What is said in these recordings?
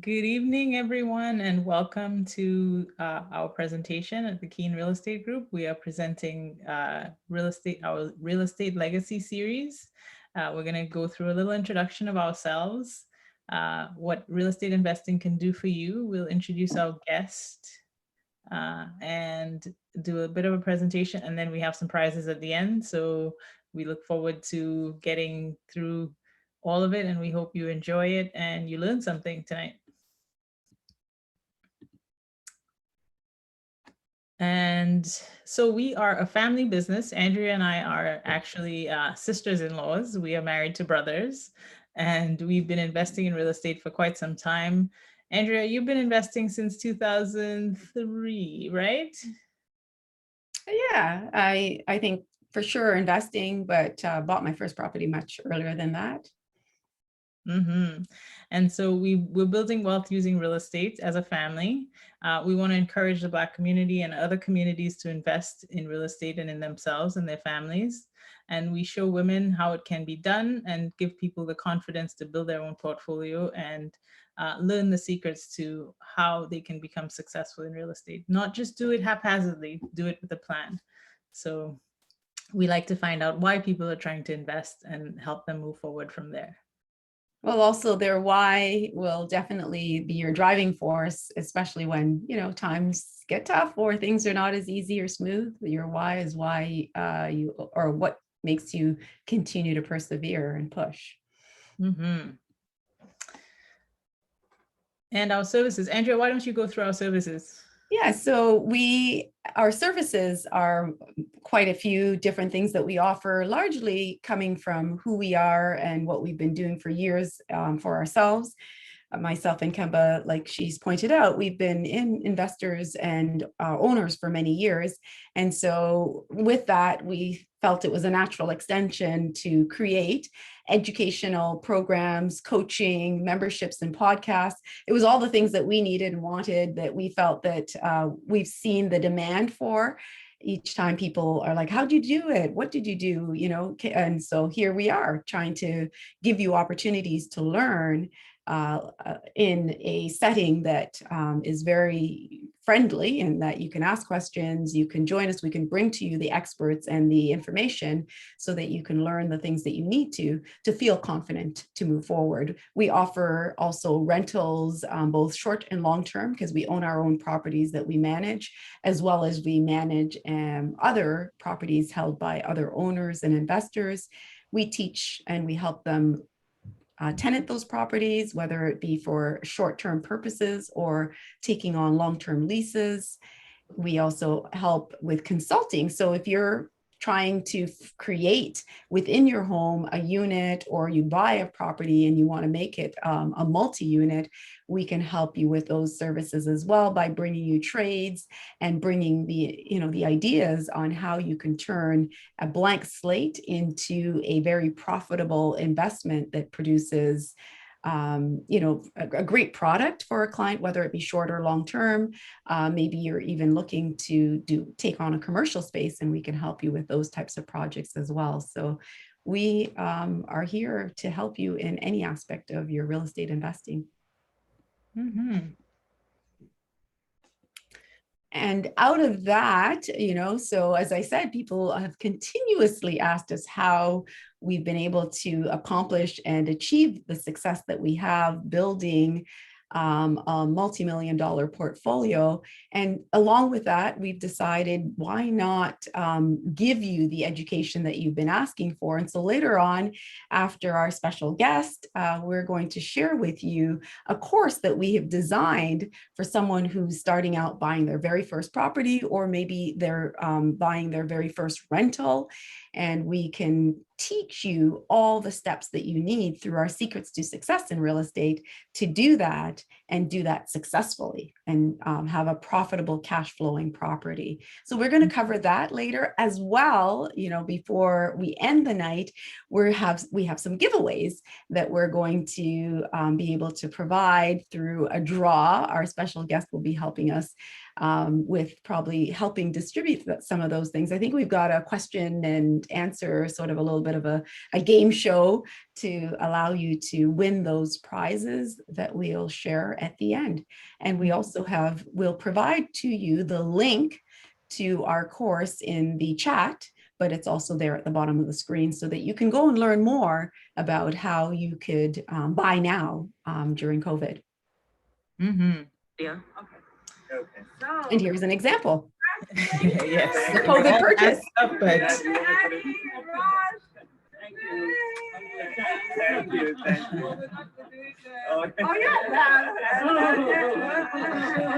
Good evening, everyone, and welcome to our presentation at the Kean Real Estate Group. We are presenting our real estate legacy series. We're going to go through a little introduction of ourselves, what real estate investing can do for you. We'll introduce our guest and do a bit of a presentation, and then we have some prizes at the end. So we look forward to getting through all of it, and we hope you enjoy it and you learn something tonight. And so we are a family business. Andrea and I are actually sisters-in-laws. We are married to brothers, and we've been investing in real estate for quite some time. Andrea, you've been investing since 2003, right? Yeah, I think for sure investing, but bought my first property much earlier than that. Mm-hmm. And so we're building wealth using real estate as a family. We want to encourage the Black community and other communities to invest in real estate and in themselves and their families. And we show women how it can be done and give people the confidence to build their own portfolio and learn the secrets to how they can become successful in real estate. Not just do it haphazardly, do it with a plan. So we like to find out why people are trying to invest and help them move forward from there. Well, also their why will definitely be your driving force, especially when, times get tough or things are not as easy or smooth. Your why is why you, or what makes you continue to persevere and push. Mm-hmm. And our services. Andrea, why don't you go through our services? Yeah, so our services are quite a few different things that we offer, largely coming from who we are and what we've been doing for years for ourselves. Myself and Kemba, like she's pointed out, we've been investors and owners for many years. And so with that, we felt it was a natural extension to create educational programs, coaching, memberships, and podcasts. It was all the things that we needed and wanted that we felt that we've seen the demand for. Each time people are like, how'd you do it? What did you do? And so here we are trying to give you opportunities to learn in a setting that is very friendly and that you can ask questions, you can join us, we can bring to you the experts and the information so that you can learn the things that you need to feel confident to move forward. We offer also rentals, both short and long term, because we own our own properties that we manage, as well as we manage other properties held by other owners and investors. We teach and we help them tenant those properties, whether it be for short-term purposes or taking on long-term leases. We also help with consulting. So if you're trying to create within your home a unit, or you buy a property and you want to make it a multi-unit, we can help you with those services as well by bringing you trades and bringing the ideas on how you can turn a blank slate into a very profitable investment that produces a great product for a client, whether it be short or long term. Maybe you're even looking to take on a commercial space, and we can help you with those types of projects as well. So we are here to help you in any aspect of your real estate investing. Mm-hmm. And out of that, so as I said, people have continuously asked us how we've been able to accomplish and achieve the success that we have building a multi-million-dollar portfolio. And along with that, we've decided, why not give you the education that you've been asking for? And so later on, after our special guest, we're going to share with you a course that we have designed for someone who's starting out buying their very first property, or maybe they're buying their very first rental. And we can teach you all the steps that you need through our Secrets to Success in Real Estate to do that, and do that successfully, and have a profitable cash flowing property. So we're going to cover that later as well. Before we end the night, we have some giveaways that we're going to be able to provide through a draw. Our special guest will be helping us with probably helping distribute some of those things. I think we've got a question and answer, sort of a little bit of a game show to allow you to win those prizes that we'll share at the end. And we also we'll provide to you the link to our course in the chat, but it's also there at the bottom of the screen so that you can go and learn more about how you could buy now during COVID. Yeah. Okay. And here's an example. Yes. The COVID purchase. Thank you.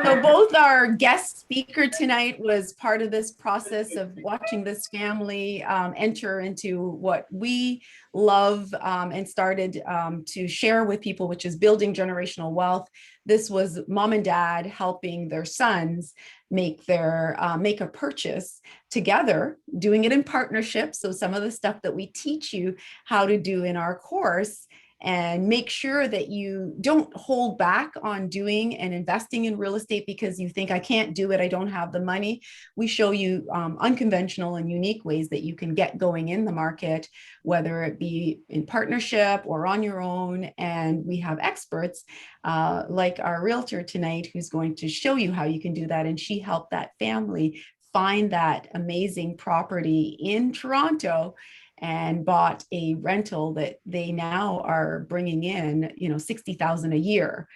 So both our guest speaker tonight was part of this process of watching this family enter into what we love and started to share with people, which is building generational wealth. This was mom and dad helping their sons make a purchase together, doing it in partnership. So some of the stuff that we teach you how to do in our course, and make sure that you don't hold back on doing and investing in real estate because you think, I can't do it, I don't have the money. We show you unconventional and unique ways that you can get going in the market, whether it be in partnership or on your own. And we have experts like our realtor tonight, who's going to show you how you can do that. And she helped that family find that amazing property in Toronto and bought a rental that they now are bringing in, $60,000 a year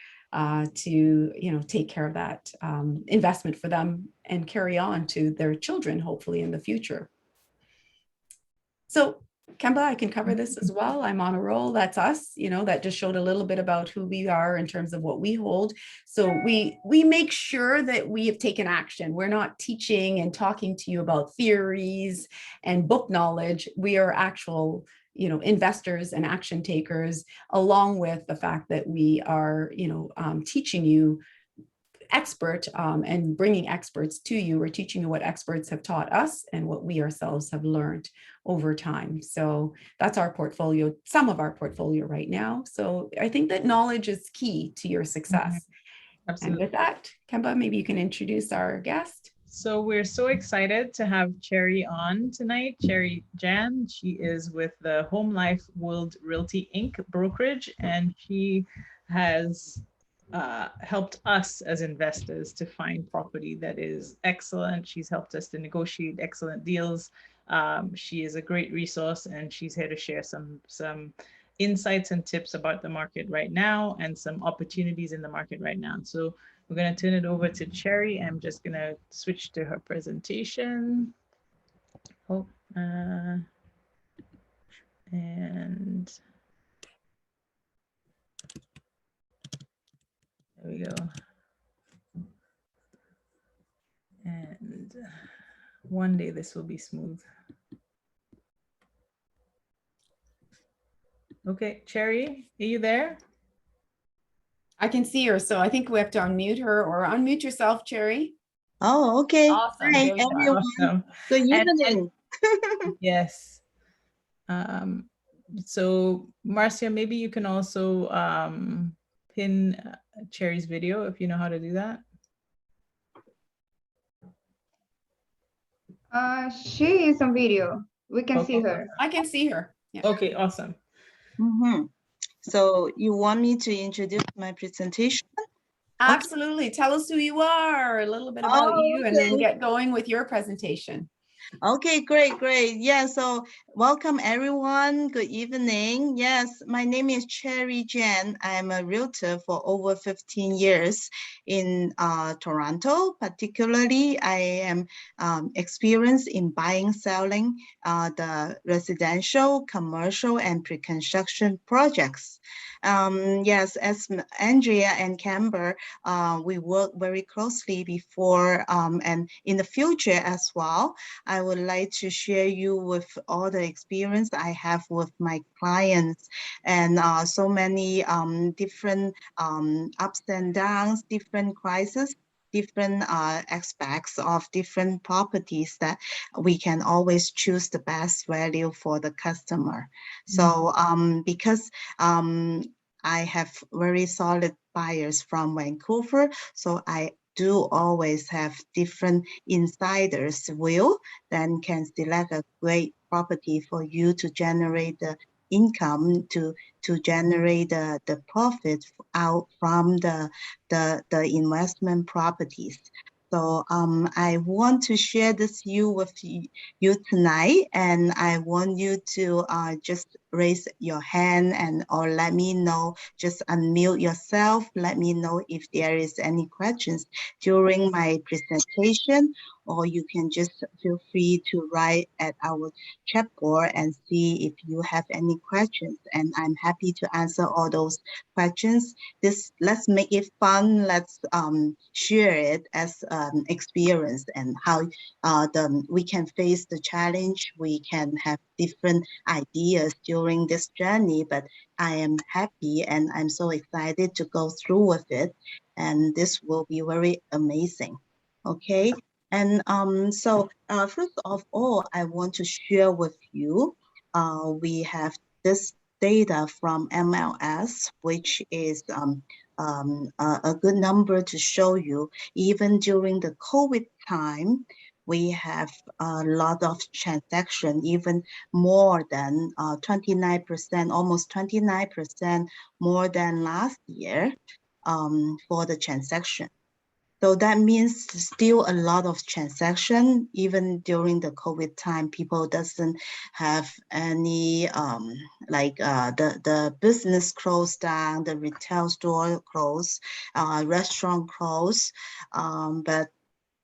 to, take care of that investment for them and carry on to their children, hopefully in the future. So Kemba, I can cover this as well. I'm on a roll. That's us, that just showed a little bit about who we are in terms of what we hold. So we make sure that we have taken action. We're not teaching and talking to you about theories and book knowledge. We are actual, investors and action takers, along with the fact that we are, teaching you expert and bringing experts to you. We're teaching you what experts have taught us and what we ourselves have learned over time. So that's our portfolio, some of our portfolio right now. So I think that knowledge is key to your success. Absolutely. And with that, Kemba, maybe you can introduce our guest. So we're so excited to have Cherry on tonight. Cherry Jan, she is with the Home Life World Realty Inc. brokerage, and she has helped us as investors to find property that is excellent. She's helped us to negotiate excellent deals. She is a great resource, and she's here to share some insights and tips about the market right now and some opportunities in the market right now. So we're going to turn it over to Cherry. I'm just going to switch to her presentation. Oh, and there we go. And one day this will be smooth. Okay, Cherry, are you there? I can see her, so I think we have to unmute her, or unmute yourself, Cherry. Oh, okay. Awesome. Hi, everyone. Awesome. Good evening. Yes. So Marcia, maybe you can also pin Cherry's video if you know how to do that. She is on video. We can see her. I can see her. Yeah. Okay, awesome. So you want me to introduce my presentation? Absolutely. Tell us who you are, a little bit about you, and then get going with your presentation. Okay, great. Yeah, so welcome everyone. Good evening. Yes, my name is Cherry Jan. I'm a realtor for over 15 years in Toronto. Particularly, I am experienced in buying, selling the residential, commercial, and pre-construction projects. Yes, as Andrea and Camber, we work very closely before and in the future as well. I would like to share you with all the experience I have with my clients and so many different ups and downs, different crises, different aspects of different properties that we can always choose the best value for the customer. So because I have very solid buyers from Vancouver, so I do always have different insiders view, then can select a great property for you to generate the income, to generate the profit out from the investment properties. So I want to share this with you tonight, and I want you to just raise your hand and or let me know, just unmute yourself. Let me know if there is any questions during my presentation, or you can just feel free to write at our chat board and see if you have any questions, and I'm happy to answer all those questions. Let's make it fun. Let's share it as experience, and how we can face the challenge. We can have different ideas during this journey, but I am happy and I'm so excited to go through with it, and this will be very amazing. Okay. And so first of all, I want to share with you, we have this data from MLS, which is a good number to show you. Even during the COVID time, we have a lot of transaction, even more than 29%, almost 29% more than last year for the transaction. So that means still a lot of transaction, even during the COVID time. People doesn't have any the business closed down, the retail store closed, restaurant closed, but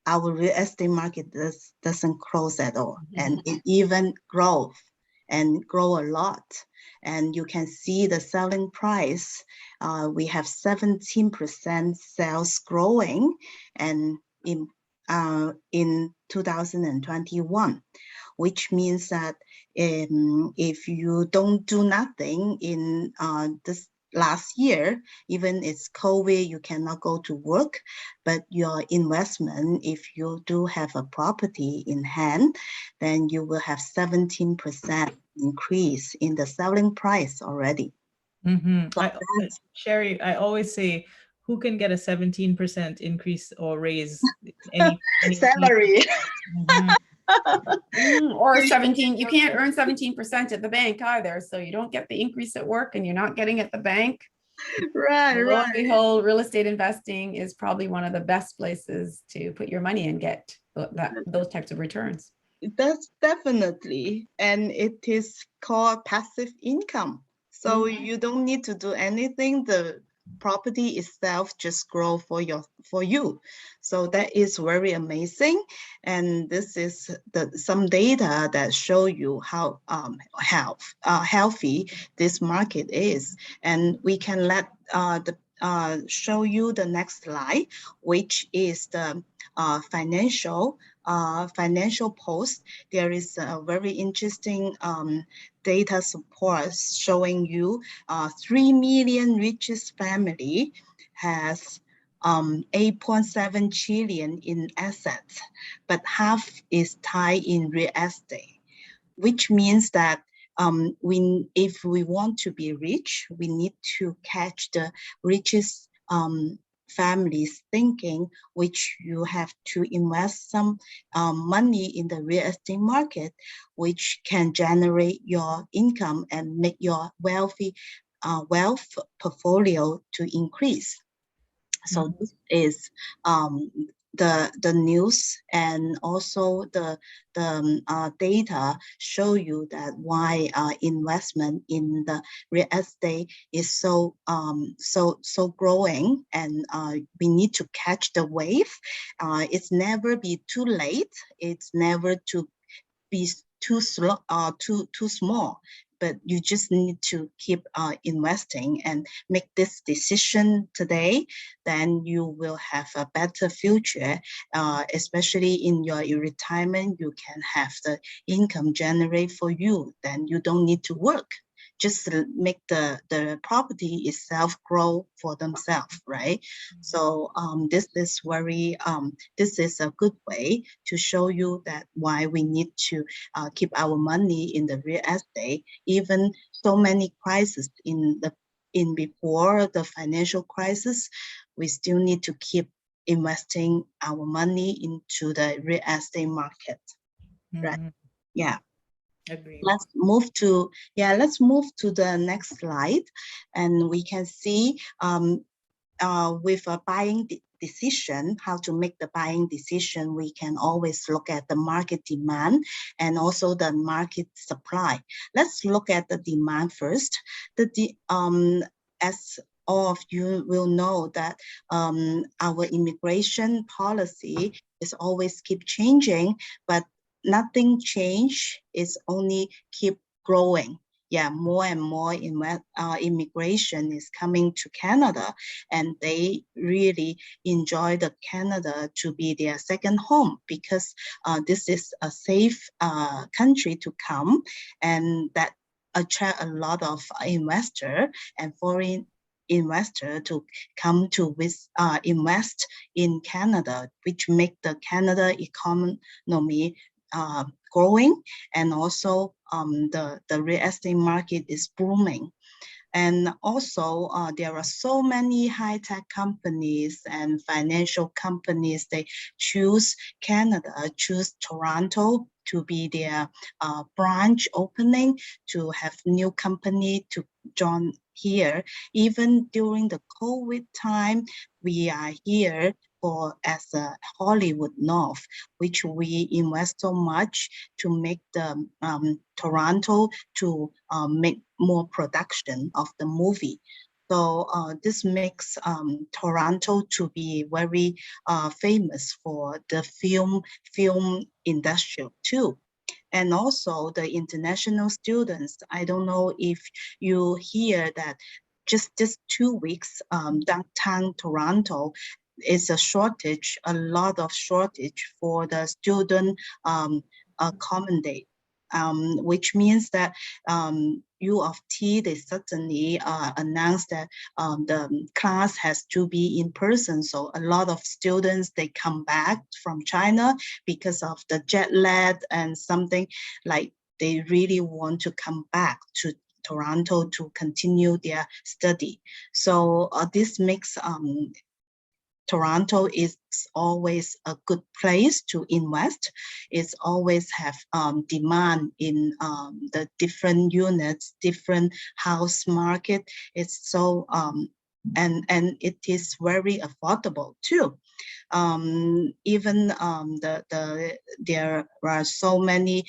our real estate market doesn't close at all, and it even grow a lot. And you can see the selling price. We have 17% sales growing, and in 2021, which means that if you don't do nothing in this last year, even it's COVID, you cannot go to work, but your investment, if you do have a property in hand, then you will have 17% increase in the selling price already. So Sherry, I always say, who can get a 17% increase or raise any salary? Or 17, you can't earn 17% at the bank either. So you don't get the increase at work and you're not getting at the bank. Right, Lo and right. behold, real estate investing is probably one of the best places to put your money and get those types of returns. That's definitely, and it is called passive income. So you don't need to do anything. The property itself just grow for you. So that is very amazing. And this is some data that show you how healthy this market is. And we can show you the next slide, which is the financial post. There is a very interesting data support showing you 3 million richest family has 8.7 trillion in assets, but half is tied in real estate, which means that if we want to be rich, we need to catch the richest families thinking, which you have to invest some money in the real estate market, which can generate your income and make your wealth portfolio to increase. So this is the news, and also the data show you that why investment in the real estate is so growing, and we need to catch the wave. It's never be too late. It's never to be too slow, too small. But you just need to keep investing and make this decision today. Then you will have a better future, especially in your retirement. You can have the income generate for you. Then you don't need to work. Just make the property itself grow for themselves, right? So this is this is a good way to show you that why we need to keep our money in the real estate. Even so many crises in before the financial crisis, we still need to keep investing our money into the real estate market. Right. Mhm. Yeah. Agreed. Let's move to the next slide, and we can see with a buying decision, how to make the buying decision, we can always look at the market demand and also the market supply. Let's look at the demand first. As all of you will know that our immigration policy is always keep changing, but nothing change, it's only keep growing. Yeah, more and more immigration is coming to Canada, and they really enjoy the Canada to be their second home, because this is a safe country to come, and that attract a lot of investor and foreign investor to come to invest in Canada, which make the Canada economy growing, and also the real estate market is booming. And also there are so many high-tech companies and financial companies, they choose Canada, choose Toronto to be their branch opening, to have new company to join here. Even during the COVID time, we are here as a Hollywood North, which we invest so much to make the Toronto to make more production of the movie. So this makes Toronto to be very famous for the film industry too. And also the international students. I don't know if you hear that just 2 weeks downtown Toronto is a shortage, a lot of shortage for the student accommodate. Which means that U of T, they suddenly announced that the class has to be in person. So a lot of students, they come back from China because of the jet lag and something like they really want to come back to Toronto to continue their study. So this makes Toronto is always a good place to invest. It's always have demand in the different units, different house market. It's so and it is very affordable too. Even there are so many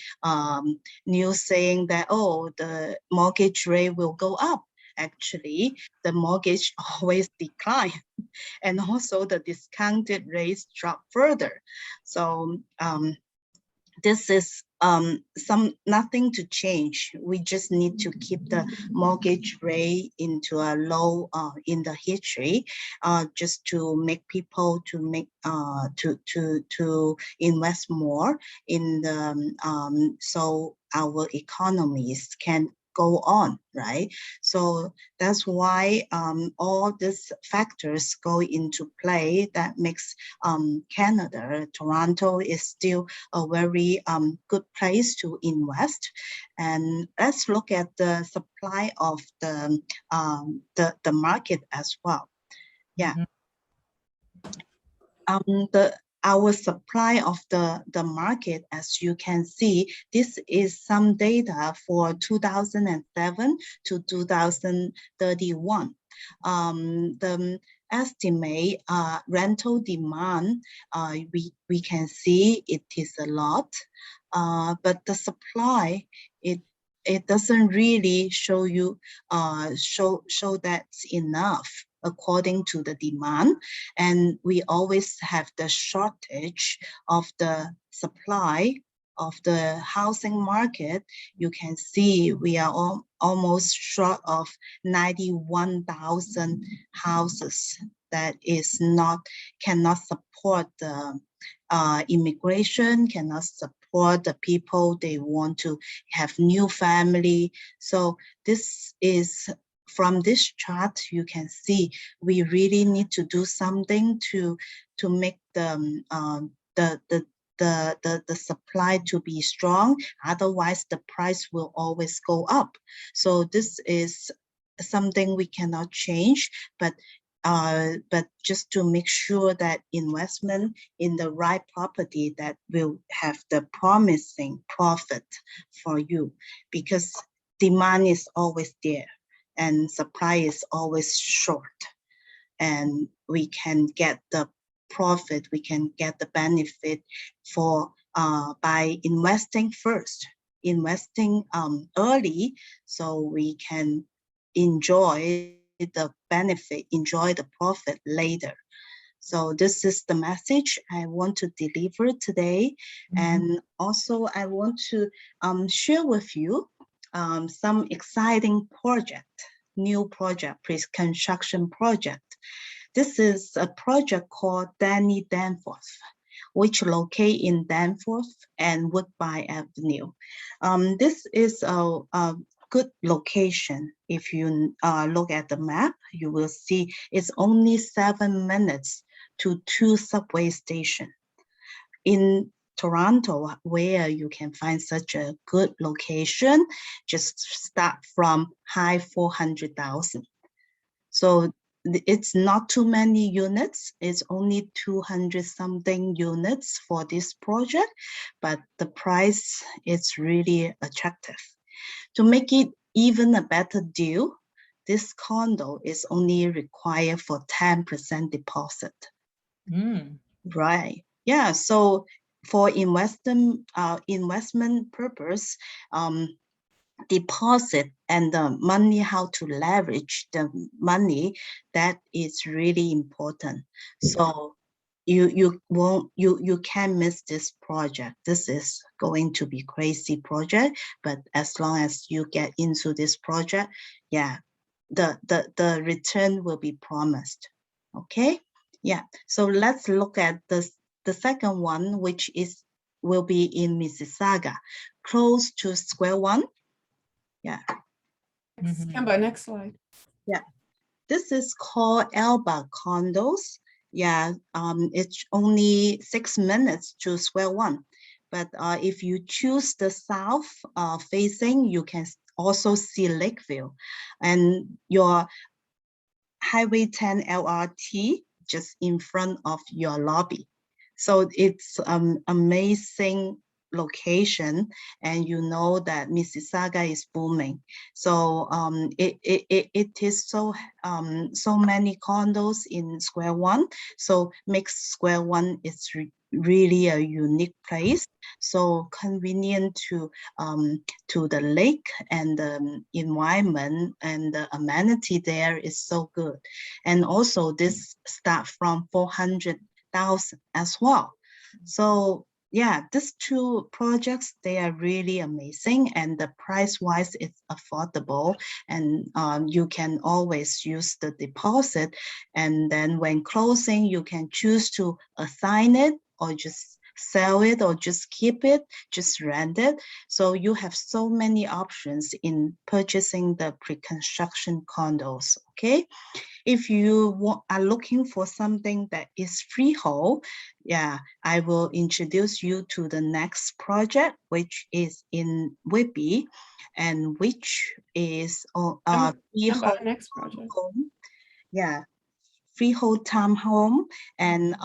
news saying that, oh, the mortgage rate will go up. Actually, the mortgage always decline. And also the discounted rates drop further. So this is nothing to change. We just need to keep the mortgage rate into a low in the history, just to make people to make to invest more in the so our economies can go on, right? So that's why all these factors go into play that makes Canada, Toronto is still a very good place to invest. And let's look at the supply of the market as well. Yeah. Our supply of the market, as you can see, this is some data for 2007 to 2031. The estimate rental demand, we can see it is a lot, but the supply, it doesn't really show you show that's enough according to the demand. And we always have the shortage of the supply of the housing market. You can see we are almost short of 91,000 houses that cannot support the immigration, cannot support the people they want to have new family. So this is, from this chart, you can see we really need to do something to make the supply to be strong. Otherwise, the price will always go up. So this is something we cannot change, but but just to make sure that investment in the right property that will have the promising profit for you, because demand is always there and supply is always short, and we can get the profit, we can get the benefit for by investing first, investing early, so we can enjoy the benefit, enjoy the profit later. So this is the message I want to deliver today. And also I want to share with you some exciting project, new project, pre-construction project. This is a project called Danny Danforth, which locate in Danforth and Woodbine Avenue. This is a good location. If you look at the map, you will see it's only 7 minutes to 2 subway stations. In Toronto, where you can find such a good location, just start from high 400,000. So it's not too many units. It's only 200 something units for this project, but the price is really attractive. To make it even a better deal, this condo is only required for 10% deposit. Right. Yeah. So for investment purpose, deposit and the money, how to leverage the money, that is really important. So you can't miss this project. This is going to be crazy project, but as long as you get into this project, yeah, the return will be promised. Okay. Yeah. So let's look at the second one, which will be in Mississauga, close to Square One. Yeah. Next slide. Yeah. This is called Alba Condos. Yeah. It's only 6 minutes to Square One. But if you choose the south facing, you can also see Lakeview. And your Highway 10 LRT just in front of your lobby. So it's amazing location, and you know that Mississauga is booming. So it is so many condos in Square One. So makes Square One is really a unique place. So convenient to the lake, and the environment and the amenity there is so good. And also this start from 400,000 as well. So yeah, these two projects, they are really amazing, and the price wise it's affordable, and you can always use the deposit, and then when closing you can choose to assign it or just sell it or just keep it, just rent it. So you have so many options in purchasing the pre-construction condos. Okay. If you are looking for something that is freehold, yeah, I will introduce you to the next project, which is in Whitby, and which is freehold Next project. home. Yeah, freehold townhome and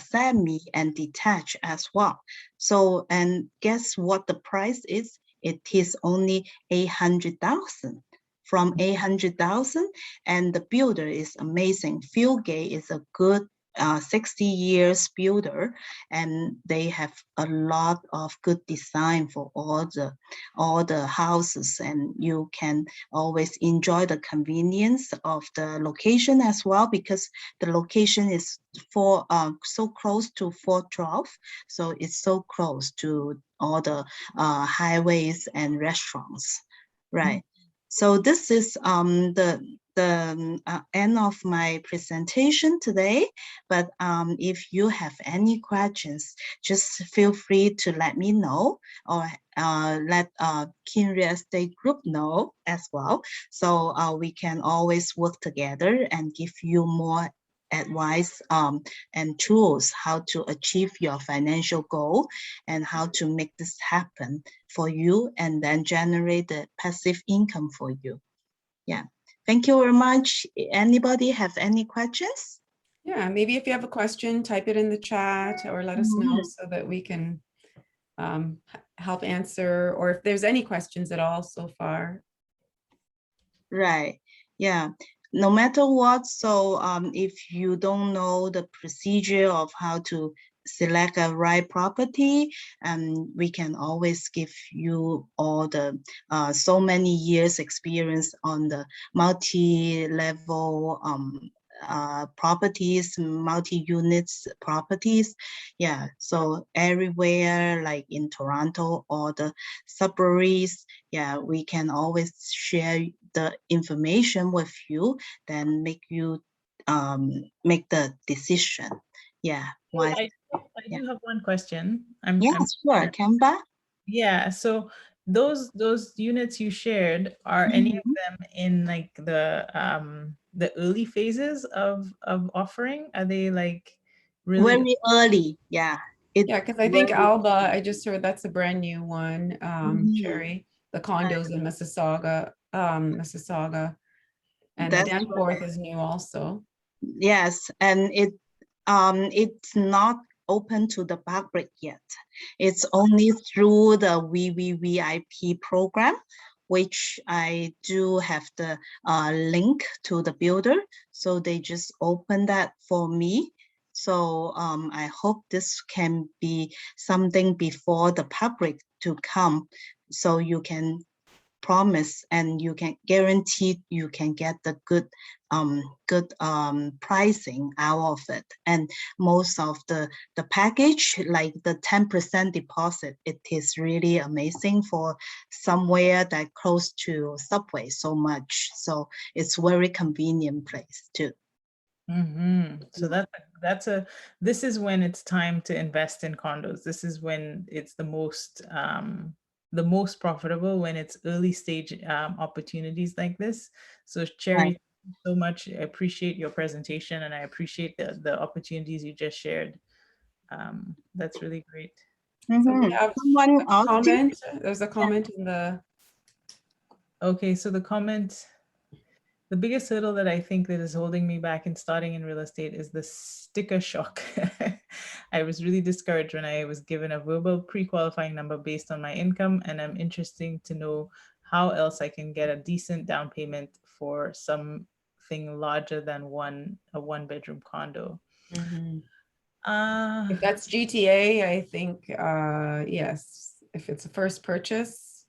semi and detached as well. So, and guess what the price is? It is only 800,000. From 800,000, and the builder is amazing. Fieldgate is a good 60 years builder, and they have a lot of good design for all the houses, and you can always enjoy the convenience of the location as well, because the location is so close to 412, so it's so close to all the highways and restaurants, right? So this is the end of my presentation today. But if you have any questions, just feel free to let me know, or let Kean Real Estate Group know as well. So we can always work together and give you more advice and tools how to achieve your financial goal, and how to make this happen for you, and then generate the passive income for you. Yeah. thank you very much. Anybody have any questions? Yeah, maybe if you have a question, type it in the chat or let us know so that we can help answer, or if there's any questions at all so far. Right. Yeah. No matter what, so if you don't know the procedure of how to select a right property, we can always give you all the so many years experience on the multi-level properties, multi-units properties. Yeah, so everywhere like in Toronto or the suburbs, yeah, we can always share the information with you, then make you make the decision. Yeah. Why? I Yeah. do have one question. Yes, sure. Canva. Yeah, so those units you shared, are any of them in like the early phases of offering? Are they like really? Very early. Yeah. It Yeah, because I think very Alba, I just heard that's a brand new one, Mhm. Cherry, the condos in Mississauga, and the That's Danforth is new also. yes, and it's not open to the public yet. It's only through the VVVIP program, which I do have the link to the builder. So they just open that for me. So I hope this can be something before the public to come, so you can promise and you can guarantee you can get the good pricing out of it. And most of the package, like the 10% deposit, it is really amazing for somewhere that close to subway so much. So it's very convenient place too. So this is when it's time to invest in condos. This is when it's the most profitable, when it's early stage opportunities like this. So Cherry, Right. thank you so much. I appreciate your presentation and I appreciate the opportunities you just shared. That's really great. So we have Someone a asked you? comment, there's a comment in the, Okay, so the biggest hurdle that I think that is holding me back in starting in real estate is the sticker shock. I was really discouraged when I was given a verbal pre-qualifying number based on my income, and I'm interested to know how else I can get a decent down payment for something larger than a one-bedroom condo. if that's GTA, I think, yes, if it's a first purchase.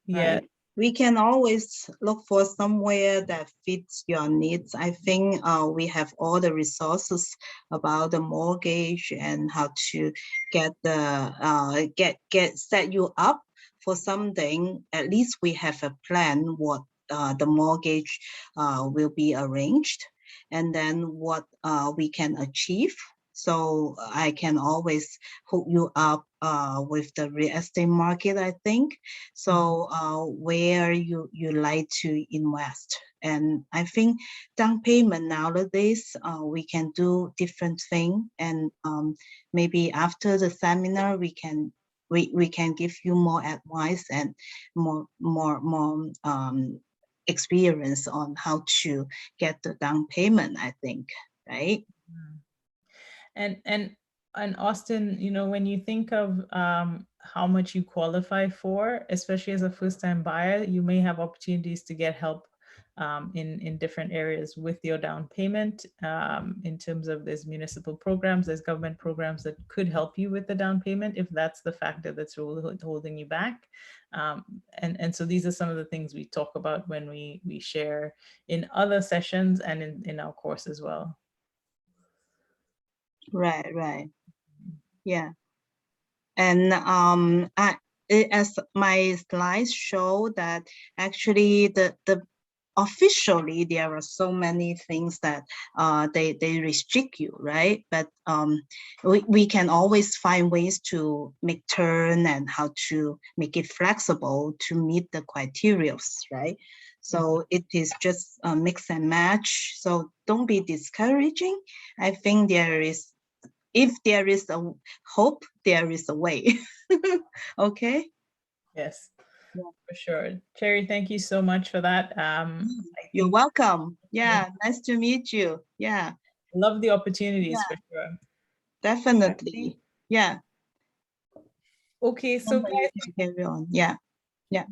Yeah. Right. We can always look for somewhere that fits your needs. I think we have all the resources about the mortgage and how to get the get set you up for something. At least we have a plan what the mortgage will be arranged, and then what we can achieve. So I can always hook you up with the real estate market, I think. So where you like to invest. And I think down payment nowadays, we can do different thing. And maybe after the seminar, we can give you more advice and more experience on how to get the down payment, I think, right? And Austin, when you think of how much you qualify for, especially as a first-time buyer, you may have opportunities to get help in different areas with your down payment. In terms of there's municipal programs, there's government programs that could help you with the down payment if that's the factor that's holding you back. And so these are some of the things we talk about when we share in other sessions and in our course as well. Right. Yeah. And as my slides show that actually the officially there are so many things that they restrict you, right? But we can always find ways to make turn and how to make it flexible to meet the criteria, right? So it is just a mix and match. So don't be discouraging. I think if there is a hope, there is a way. Okay. Yes, Yeah. for sure. Cherry, thank you so much for that. I You're welcome. Yeah, nice to meet you. Yeah, Love the opportunities yeah, for sure. definitely. Yeah, Okay, so remember you guys, can carry on. Yeah, yeah.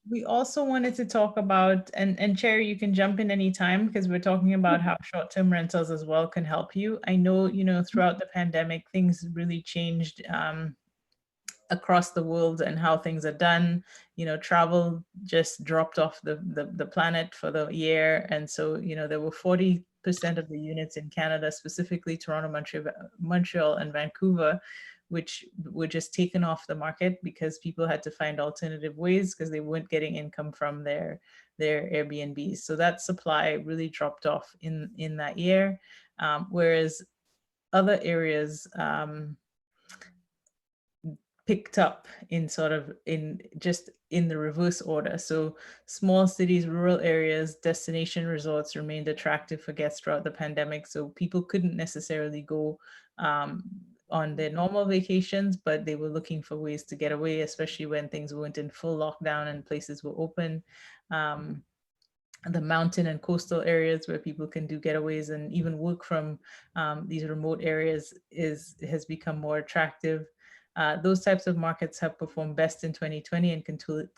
we also wanted to talk about, and Cherry, you can jump in anytime because we're talking about how short-term rentals as well can help you. I know, throughout the pandemic, things really changed across the world and how things are done. Travel just dropped off the planet for the year. And so, there were 40% of the units in Canada, specifically Toronto, Montreal, and Vancouver, which were just taken off the market because people had to find alternative ways because they weren't getting income from their Airbnbs. So that supply really dropped off in that year. Whereas other areas, picked up in sort of in the reverse order. So small cities, rural areas, destination resorts remained attractive for guests throughout the pandemic. So people couldn't necessarily go on their normal vacations, but they were looking for ways to get away, especially when things weren't in full lockdown and places were open. The mountain and coastal areas where people can do getaways and even work from these remote areas has become more attractive. Those types of markets have performed best in 2020 and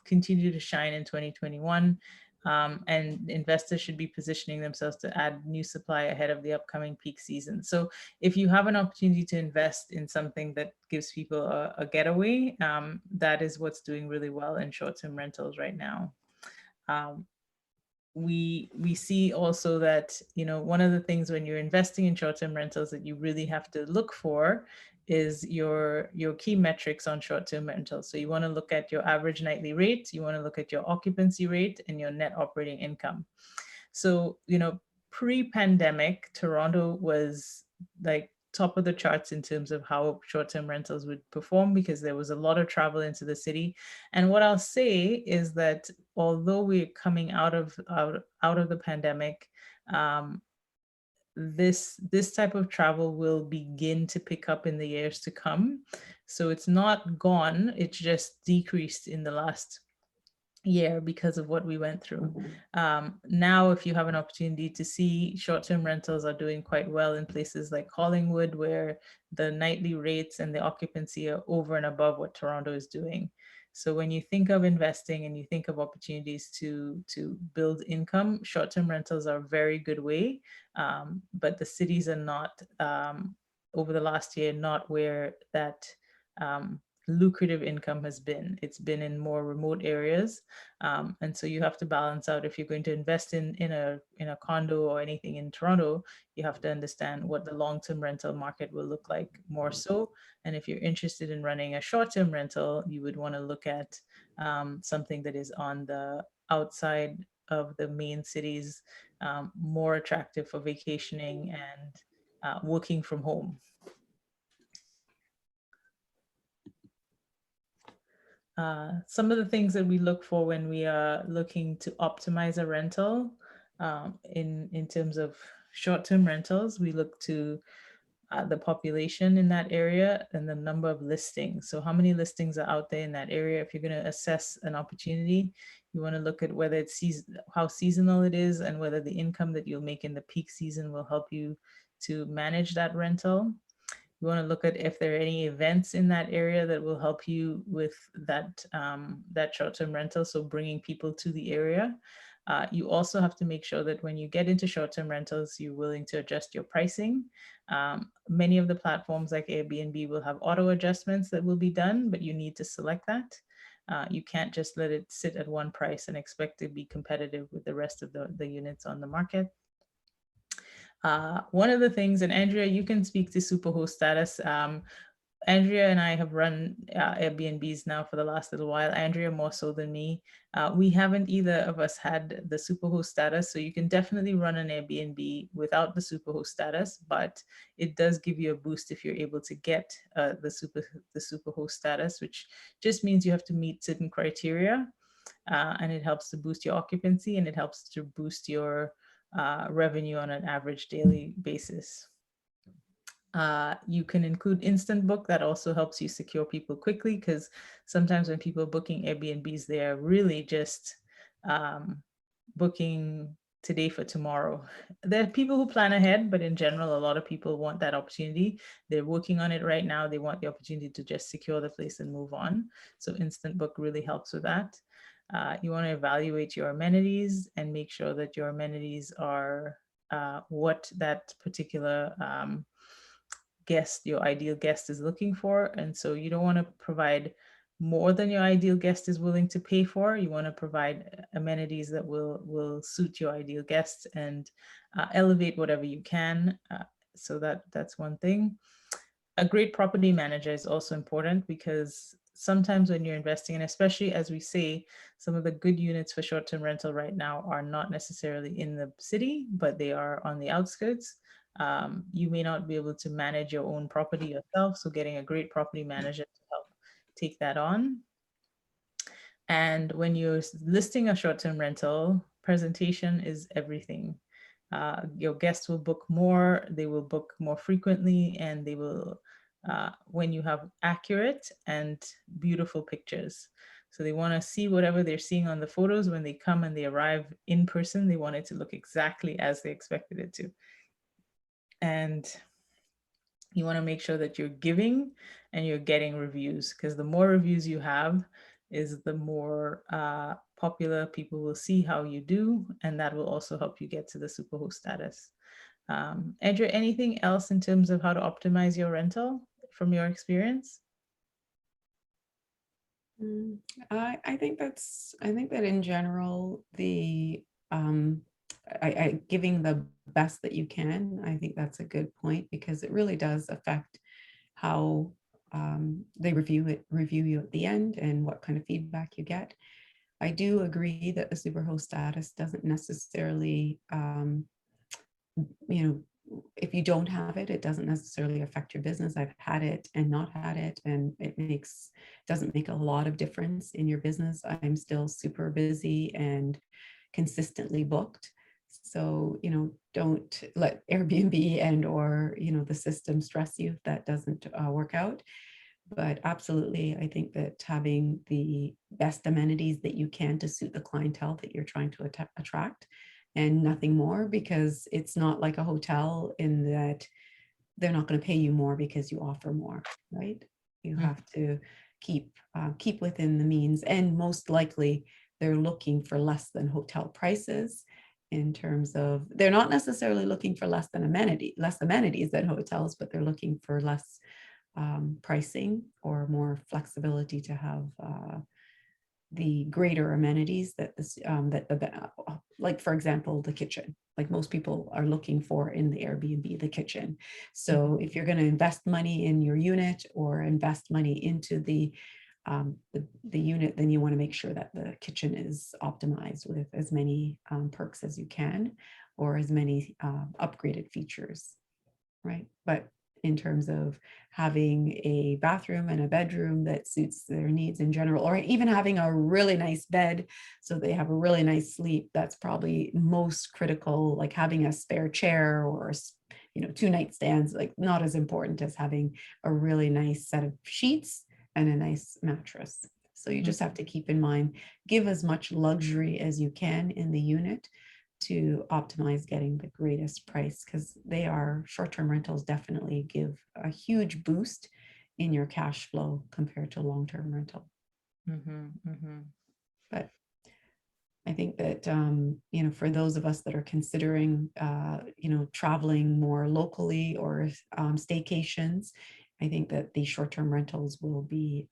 continue to shine in 2021. And investors should be positioning themselves to add new supply ahead of the upcoming peak season. So if you have an opportunity to invest in something that gives people a getaway, that is what's doing really well in short-term rentals right now. We see also that one of the things when you're investing in short-term rentals that you really have to look for is your key metrics on short-term rentals. So you want to look at your average nightly rate, you want to look at your occupancy rate, and your net operating income. So pre-pandemic, Toronto was like top of the charts in terms of how short-term rentals would perform because there was a lot of travel into the city. And what I'll say is that although we're coming out of the pandemic, this type of travel will begin to pick up in the years to come. So it's not gone, it's just decreased in the last year because of what we went through. Now, if you have an opportunity to see, short-term rentals are doing quite well in places like Collingwood, where the nightly rates and the occupancy are over and above what Toronto is doing. So when you think of investing and you think of opportunities to build income, short-term rentals are a very good way. But the cities are not, over the last year, not where that lucrative income has been. It's been in more remote areas. And so you have to balance out if you're going to invest in a condo or anything in Toronto, you have to understand what the long-term rental market will look like more so. And if you're interested in running a short-term rental, you would want to look at something that is on the outside of the main cities, more attractive for vacationing and working from home. Some of the things that we look for when we are looking to optimize a rental, in terms of short-term rentals, we look to the population in that area and the number of listings. So how many listings are out there in that area? If you're going to assess an opportunity, you want to look at whether it's how seasonal it is and whether the income that you'll make in the peak season will help you to manage that rental. You want to look at if there are any events in that area that will help you with that, that short-term rental, so bringing people to the area. You also have to make sure that when you get into short-term rentals, you're willing to adjust your pricing. Many of the platforms like Airbnb will have auto adjustments that will be done, but you need to select that. You can't just let it sit at one price and expect to be competitive with the rest of the units on the market. One of the things, and Andrea, you can speak to superhost status. Andrea and I have run Airbnbs now for the last little while. Andrea more so than me. We haven't either of us had the superhost status, so you can definitely run an Airbnb without the superhost status, but it does give you a boost if you're able to get the superhost status, which just means you have to meet certain criteria, and it helps to boost your occupancy and it helps to boost your revenue on an average daily basis. You can include instant book. That also helps you secure people quickly, because sometimes when people are booking Airbnbs, they are really just booking today for tomorrow. There are people who plan ahead, but in general, a lot of people want that opportunity. They're working on it right now. They want the opportunity to just secure the place and move on. So Instant Book really helps with that. You want to evaluate your amenities and make sure that your amenities are what that particular guest, your ideal guest, is looking for. And so you don't want to provide more than your ideal guest is willing to pay for. You want to provide amenities that will suit your ideal guests and elevate whatever you can. So that's one thing. A great property manager is also important, because sometimes when you're investing, and especially as we say, some of the good units for short-term rental right now are not necessarily in the city, but they are on the outskirts. You may not be able to manage your own property yourself, so getting a great property manager to help take that on. And when you're listing a short-term rental, presentation is everything. Your guests will book more, they will book more frequently, and they will, when you have accurate and beautiful pictures. So they want to see whatever they're seeing on the photos when they come and they arrive in person. They want it to look exactly as they expected it to. And you want to make sure that you're giving and you're getting reviews, because the more reviews you have is the more popular people will see how you do, and that will also help you get to the superhost status. Andrew, anything else in terms of how to optimize your rental from your experience? I think that in general, the giving the best that you can, I think that's a good point, because it really does affect how they review you at the end and what kind of feedback you get. I do agree that the superhost status doesn't necessarily, if you don't have it, it doesn't necessarily affect your business. I've had it and not had it, and it doesn't make a lot of difference in your business. I'm still super busy and consistently booked. So, don't let Airbnb and or, the system stress you if that doesn't work out. But absolutely, I think that having the best amenities that you can to suit the clientele that you're trying to attract, and nothing more, because it's not like a hotel in that they're not going to pay you more because you offer more, right? You have to keep within the means, and most likely they're looking for less than hotel prices, in terms of they're not necessarily looking for less amenities than hotels, but they're looking for less pricing or more flexibility to have the greater amenities that like, for example, the kitchen, like most people are looking for in the Airbnb, the kitchen. So if you're going to invest money in your unit or invest money into the unit, then you want to make sure that the kitchen is optimized with as many perks as you can, or as many upgraded features, right? But in terms of having a bathroom and a bedroom that suits their needs in general, or even having a really nice bed so they have a really nice sleep, that's probably most critical. Like having a spare chair or 2 nightstands, like not as important as having a really nice set of sheets and a nice mattress. So you just have to keep in mind, give as much luxury as you can in the unit to optimize getting the greatest price, because short-term rentals definitely give a huge boost in your cash flow compared to long-term rental. But I think that, for those of us that are considering, traveling more locally or staycations, I think that the short-term rentals will be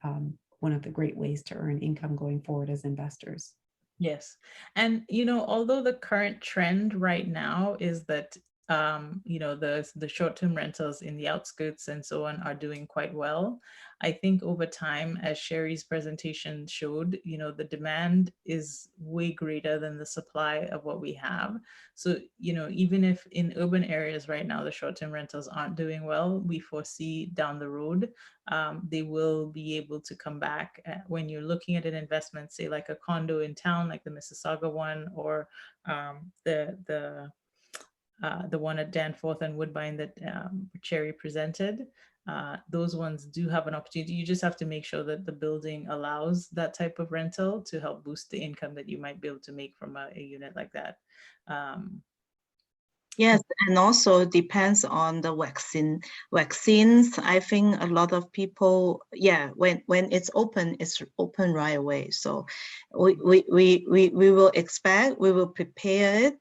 one of the great ways to earn income going forward as investors. Yes. And, although the current trend right now is that, the short-term rentals in the outskirts and so on are doing quite well, I think over time, as Sherry's presentation showed, the demand is way greater than the supply of what we have. So, even if in urban areas right now, the short-term rentals aren't doing well, we foresee down the road, they will be able to come back. When you're looking at an investment, say like a condo in town, like the Mississauga one, or the one at Danforth and Woodbine that Cherry presented, those ones do have an opportunity. You just have to make sure that the building allows that type of rental to help boost the income that you might be able to make from a unit like that. Um, Yes, and also depends on the vaccine. Vaccines, I think a lot of people, yeah, when it's open right away. So we will expect, we will prepare it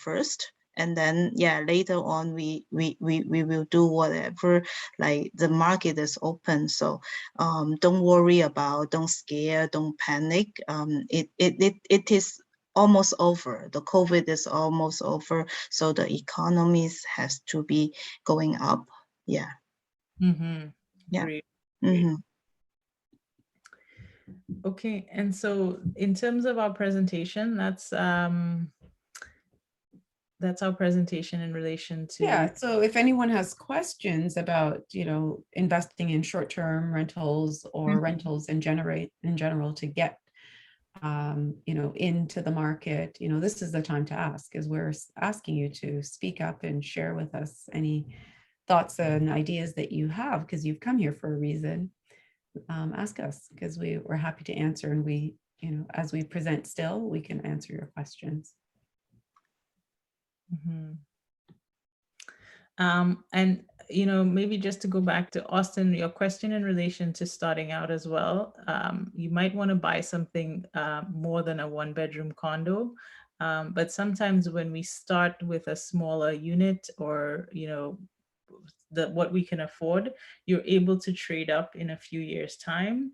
first. And then, yeah, later on, we will do whatever, like the market is open. So don't worry about, don't scare, don't panic. It is almost over. The COVID is almost over. So the economies has to be going up. Yeah. mm-hmm. Yeah. Great. Mhm. Okay, and so in terms of our presentation, that's our presentation in relation to. Yeah, so if anyone has questions about, investing in short-term rentals or Mhm. rentals in general to get, into the market, this is the time to ask, because we're asking you to speak up and share with us any thoughts and ideas that you have, because you've come here for a reason. Ask us, because we're happy to answer, and we, as we present still, we can answer your questions. Mhm. And maybe just to go back to Austin, your question in relation to starting out as well, you might want to buy something more than a 1-bedroom condo. But sometimes when we start with a smaller unit, or what we can afford, you're able to trade up in a few years' time,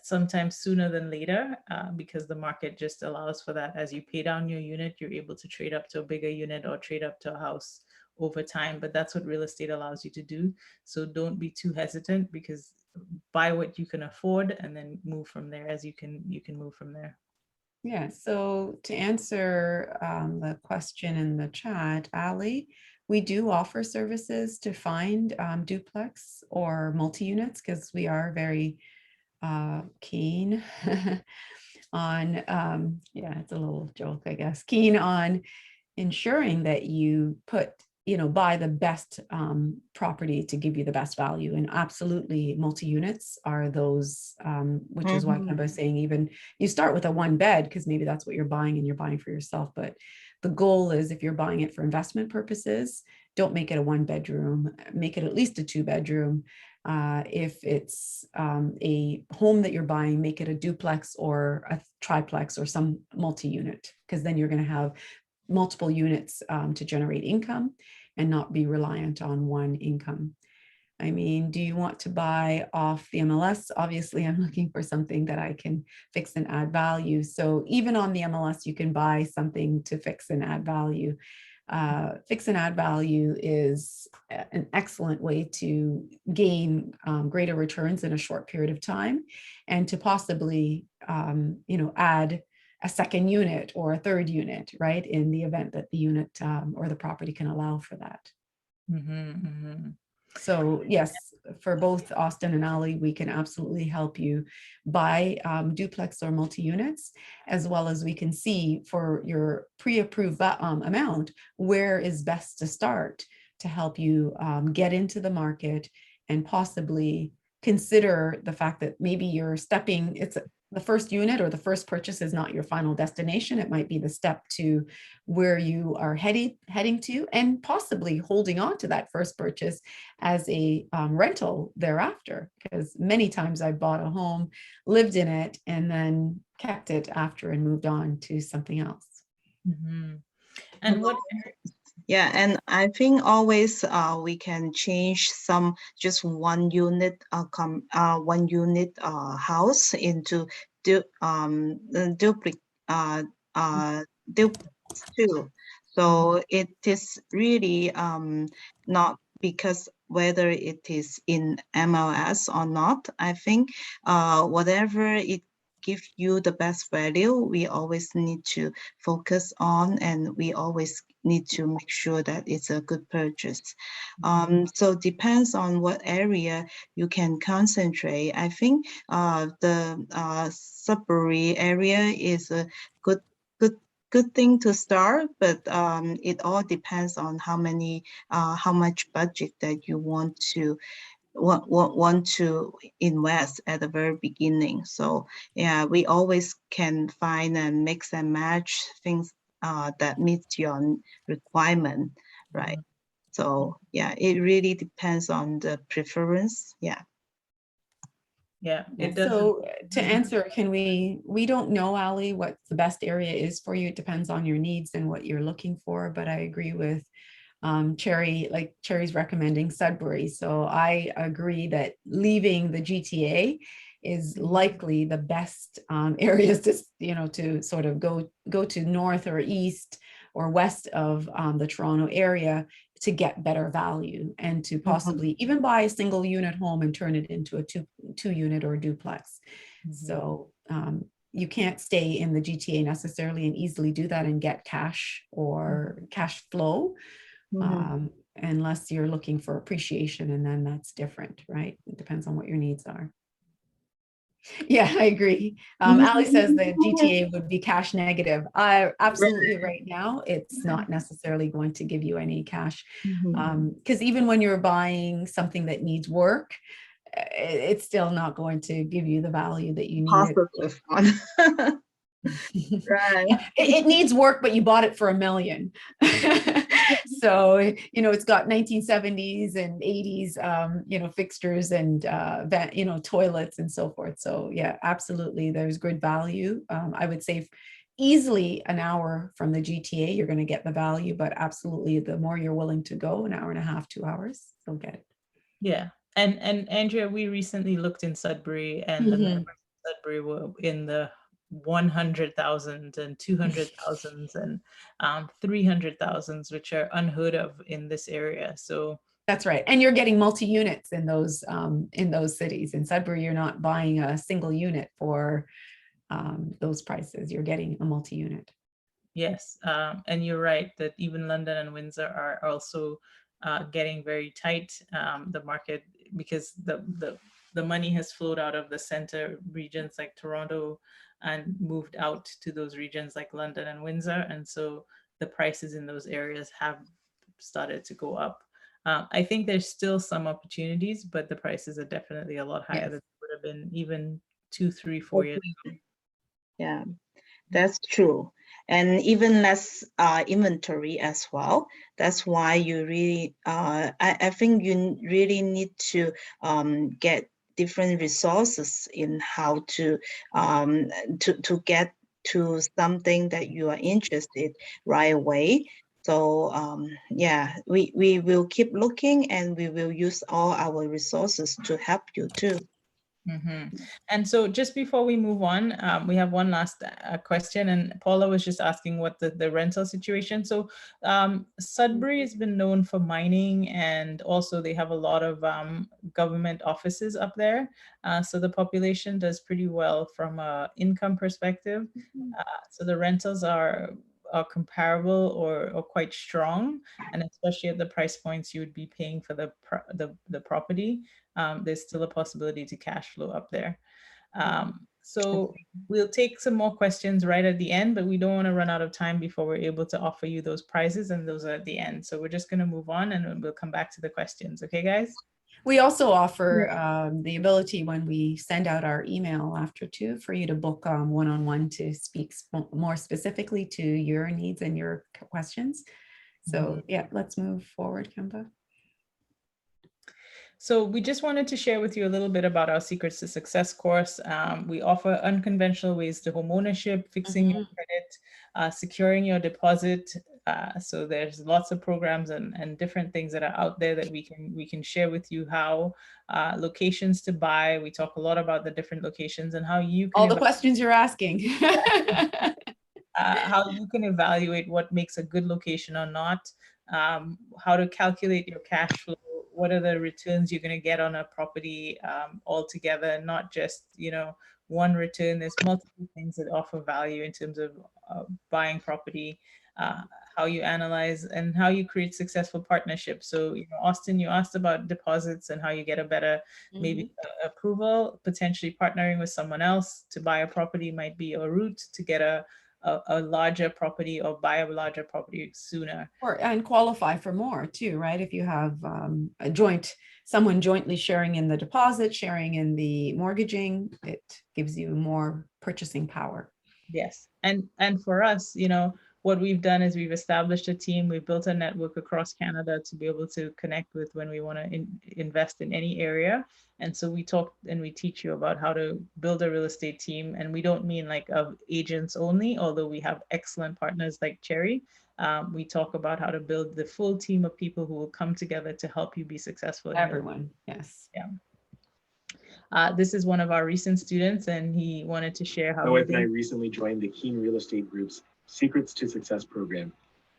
sometimes sooner than later, because the market just allows for that. As you pay down your unit, you're able to trade up to a bigger unit or trade up to a house over time. But that's what real estate allows you to do. So don't be too hesitant, because buy what you can afford and then move from there. As you can move from there. Yeah, so to answer the question in the chat, Ali, we do offer services to find duplex or multi-units, because we are very keen on, yeah, it's a little joke, I guess, keen on ensuring that you buy the best property to give you the best value. And absolutely, multi-units are those, which is why Mhm. Kemba is saying, even you start with a 1-bed, because maybe that's what you're buying and you're buying for yourself. But the goal is, if you're buying it for investment purposes, don't make it a 1-bedroom, make it at least a 2-bedroom. If it's a home that you're buying, make it a duplex or a triplex or some multi-unit, because then you're going to have multiple units to generate income and not be reliant on one income. I mean, do you want to buy off the MLS? Obviously, I'm looking for something that I can fix and add value. So even on the MLS, you can buy something to fix and add value. Fix and add value is an excellent way to gain greater returns in a short period of time, and to possibly, add a second unit or a third unit, right? In the event that the unit or the property can allow for that. Mm-hmm, mm-hmm. So yes, for both Austin and Ali, we can absolutely help you buy duplex or multi-units, as well as we can see for your pre-approved amount, where is best to start to help you get into the market, and possibly consider the fact that maybe you're it's the first unit or the first purchase is not your final destination. It might be the step to where you are heading to, and possibly holding on to that first purchase as a rental thereafter. Because many times I bought a home, lived in it, and then kept it after and moved on to something else. Mm-hmm. And what? Yeah, and I think always we can change some just one unit house into duplex duplex too. So it is really not because whether it is in MLS or not. I think whatever it give you the best value, we always need to focus on, and we always need to make sure that it's a good purchase. So depends on what area you can concentrate. I think the Sudbury area is a good good thing to start, but it all depends on how much budget that you want to want to invest at the very beginning. So yeah, we always can find and mix and match things that meets your requirement, right? So yeah, it really depends on the preference. Yeah. Yeah, it does. So to answer, we don't know, Ali, what the best area is for you. It depends on your needs and what you're looking for. But I agree with Cherry, like Cherry's recommending Sudbury. So I agree that leaving the GTA is likely the best areas to, to sort of go to north or east or west of the Toronto area to get better value and to possibly even buy a single unit home and turn it into a two unit or duplex. So you can't stay in the GTA necessarily and easily do that and get cash or cash flow unless you're looking for appreciation, and then that's different, right? It depends on what your needs are. Yeah, I agree. Ali says the GTA would be cash negative. Absolutely, right now, it's not necessarily going to give you any cash. Because even when you're buying something that needs work, it's still not going to give you the value that you need. Positive one. Right. It needs work, but you bought it for $1 million. So, it's got 1970s and 80s, fixtures and, toilets and so forth. So yeah, absolutely. There's good value. I would say easily an hour from the GTA, you're going to get the value, but absolutely the more you're willing to go, an hour and a half, 2 hours, you'll get it. Yeah. And Andrea, we recently looked in Sudbury, and the numbers in Sudbury were in the 100,000 and 200,000 and 300,000, which are unheard of in this area. So that's right. And you're getting multi-units in those cities. In Sudbury, you're not buying a single unit for those prices. You're getting a multi-unit. Yes. And you're right that even London and Windsor are also getting very tight, the market, because the money has flowed out of the center regions like Toronto and moved out to those regions like London and Windsor. And so the prices in those areas have started to go up. I think there's still some opportunities, but the prices are definitely a lot higher than they would have been even 2, 3, 4 years ago. Yeah, that's true. And even less inventory as well. That's why you really, I think you really need to get different resources in how to get to something that you are interested right away. So yeah, we will keep looking, and we will use all our resources to help you too. And so just before we move on, we have one last question, and Paula was just asking what the rental situation. So Sudbury has been known for mining, and also they have a lot of government offices up there. So the population does pretty well from an income perspective. So the rentals are comparable or quite strong, and especially at the price points you would be paying for the property. There's still a possibility to cash flow up there. So we'll take some more questions right at the end, but we don't want to run out of time before we're able to offer you those prizes, and those are at the end. So we're just going to move on, and we'll come back to the questions. Okay, guys? We also offer the ability, when we send out our email after too, for you to book one-on-one to speak more specifically to your needs and your questions. So yeah, let's move forward, Kemba. So we just wanted to share with you a little bit about our Secrets to Success course. We offer unconventional ways to home ownership, fixing your credit, securing your deposit. So there's lots of programs and different things that are out there that we can share with you. How locations to buy. We talk a lot about the different locations and how you can all the questions you're asking. How you can evaluate what makes a good location or not. How to calculate your cash flow. What are the returns you're going to get on a property altogether, not just, one return. There's multiple things that offer value in terms of buying property, how you analyze and how you create successful partnerships. So, Austin, you asked about deposits and how you get a better, maybe approval. Potentially partnering with someone else to buy a property might be a route to get a a larger property or buy a larger property sooner. And qualify for more too, right? If you have someone jointly sharing in the deposit, sharing in the mortgaging, it gives you more purchasing power. Yes. And for us, you know, what we've done is we've established a team, we've built a network across Canada to be able to connect with when we want to invest in any area. And so we talk and we teach you about how to build a real estate team. And we don't mean like of agents only, although we have excellent partners like Cherry. We talk about how to build the full team of people who will come together to help you be successful. Everyone, yes. Yeah. This is one of our recent students, and he wanted to share how. My wife and I recently joined the Kean Real Estate Group's Secrets to Success program.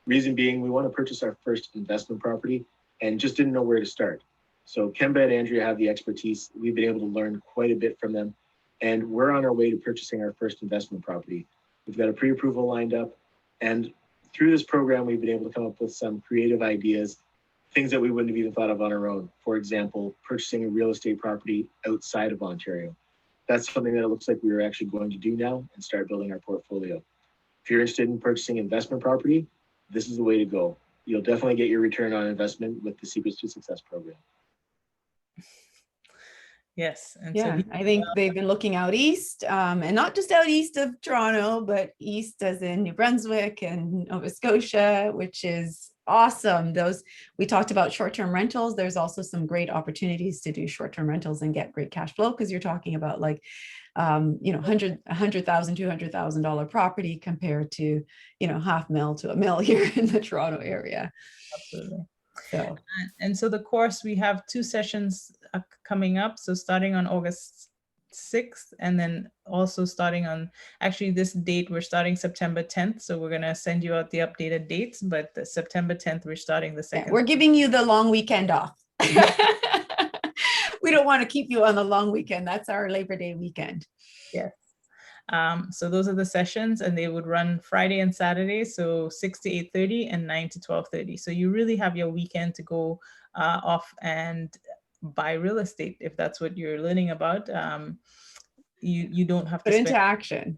Reason being, we want to purchase our first investment property and just didn't know where to start. So Kemba and Andrea have the expertise. We've been able to learn quite a bit from them, and we're on our way to purchasing our first investment property. We've got a pre-approval lined up, and through this program, we've been able to come up with some creative ideas, things that we wouldn't have even thought of on our own. For example, purchasing a real estate property outside of Ontario. That's something that it looks like we are actually going to do now and start building our portfolio. If you're interested in purchasing investment property, this is the way to go. You'll definitely get your return on investment with the Secrets to Success program. Yes. And yeah, so I think they've been looking out east, and not just out east of Toronto, but east as in New Brunswick and Nova Scotia, which is awesome. We talked about short-term rentals. There's also some great opportunities to do short-term rentals and get great cash flow, because you're talking about like, $100,000, $200,000 property compared to, $500,000 to $1 million here in the Toronto area. absolutely. So, And so the course, we have 2 sessions coming up. So starting on August 6th, and then also starting on, actually this date, we're starting September 10th. So we're going to send you out the updated dates, but the September 10th, we're starting the yeah, second. we're giving you the long weekend off. We don't want to keep you on the long weekend. That's our Labor Day weekend. Yes. So those are the sessions, and they would run Friday and Saturday, so 6 to 8:30 and 9 to 12:30. So you really have your weekend to go off and buy real estate if that's what you're learning about. You don't have to Put into action.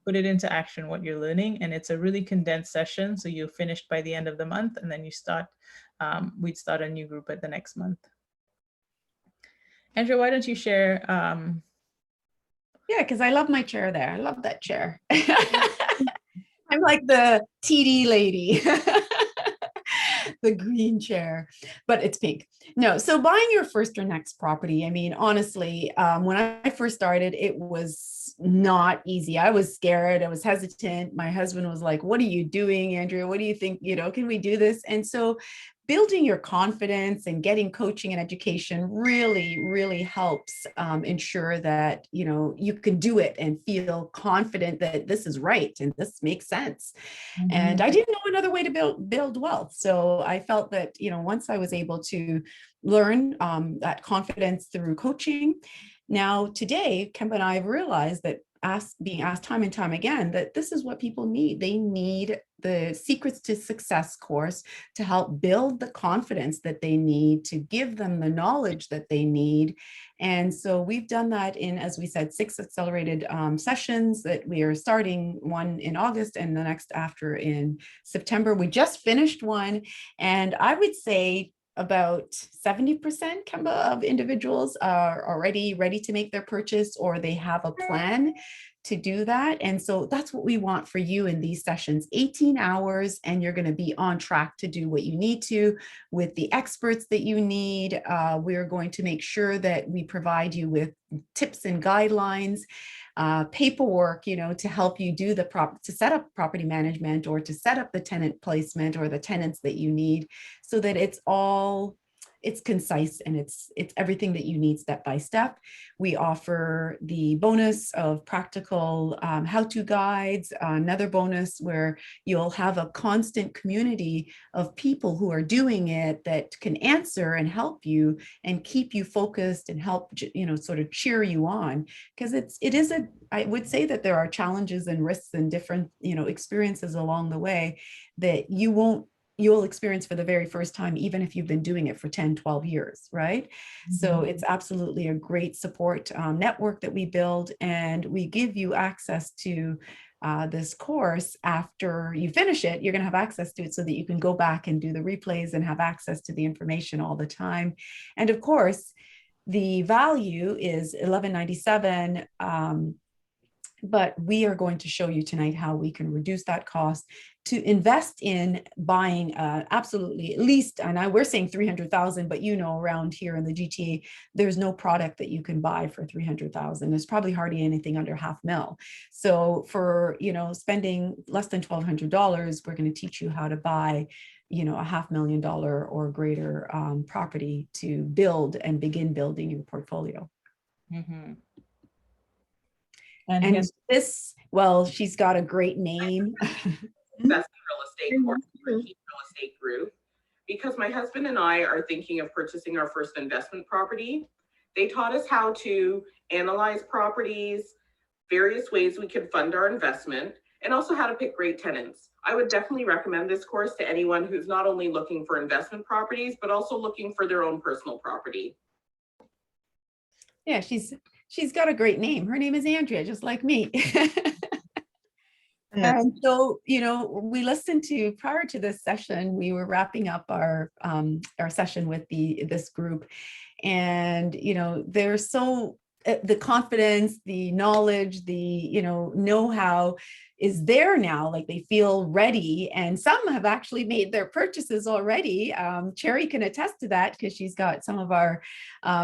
Put it into action what you're learning, and it's a really condensed session. So you're finished by the end of the month, and then you start. We'd start a new group at the next month. Andrea, why don't you share? Yeah, because I love my chair there. I love that chair. I'm like the TD lady, the green chair, but it's pink. No, so buying your first or next property, I mean, honestly, when I first started, it was not easy. I was scared. I was hesitant. My husband was like, what are you doing, Andrea? What do you think, can we do this? And so building your confidence and getting coaching and education really, really helps ensure that, you can do it and feel confident that this is right and this makes sense. Mm-hmm. And I didn't know another way to build wealth. So I felt that, once I was able to learn that confidence through coaching, now today, Kemba and I have realized that being asked time and time again that this is what people need. They need the Secrets to Success course to help build the confidence that they need, to give them the knowledge that they need. And so we've done that in, as we said, 6 accelerated sessions that we are starting, one in August and the next after in September. We just finished one, and I would say about 70% Kemba of individuals are already ready to make their purchase, or they have a plan to do that. And so that's what we want for you in these sessions, 18 hours, and you're going to be on track to do what you need to with the experts that you need. We're going to make sure that we provide you with tips and guidelines, paperwork, to help you do to set up property management, or to set up the tenant placement or the tenants that you need, so that it's concise and it's everything that you need step by step. We offer the bonus of practical how-to guides, another bonus where you'll have a constant community of people who are doing it that can answer and help you and keep you focused and help, sort of cheer you on. Because I would say that there are challenges and risks and different, experiences along the way that you'll experience for the very first time, even if you've been doing it for 10, 12 years, right? Mm-hmm. So it's absolutely a great support network that we build, and we give you access to this course, after you finish it, you're going to have access to it so that you can go back and do the replays and have access to the information all the time. And of course, the value is $11.97. But we are going to show you tonight how we can reduce that cost to invest in buying absolutely at least, and we're saying 300,000, but around here in the GTA, there's no product that you can buy for 300,000. There's probably hardly anything under $500,000. So for, spending less than $1,200, we're going to teach you how to buy a $500,000 or greater property to build and begin building your portfolio. Mm-hmm. And this, well, she's got a great name. Real estate course for Kean Real Estate Group, because my husband and I are thinking of purchasing our first investment property. They taught us how to analyze properties, various ways we could fund our investment, and also how to pick great tenants. I would definitely recommend this course to anyone who's not only looking for investment properties, but also looking for their own personal property. Yeah, she's got a great name. Her name is Andrea, just like me. And so, we listened to, prior to this session, we were wrapping up our session with this group, and they're so, the confidence, the knowledge, the know-how is there now. Like, they feel ready, and some have actually made their purchases already. Cherry can attest to that, because she's got some of our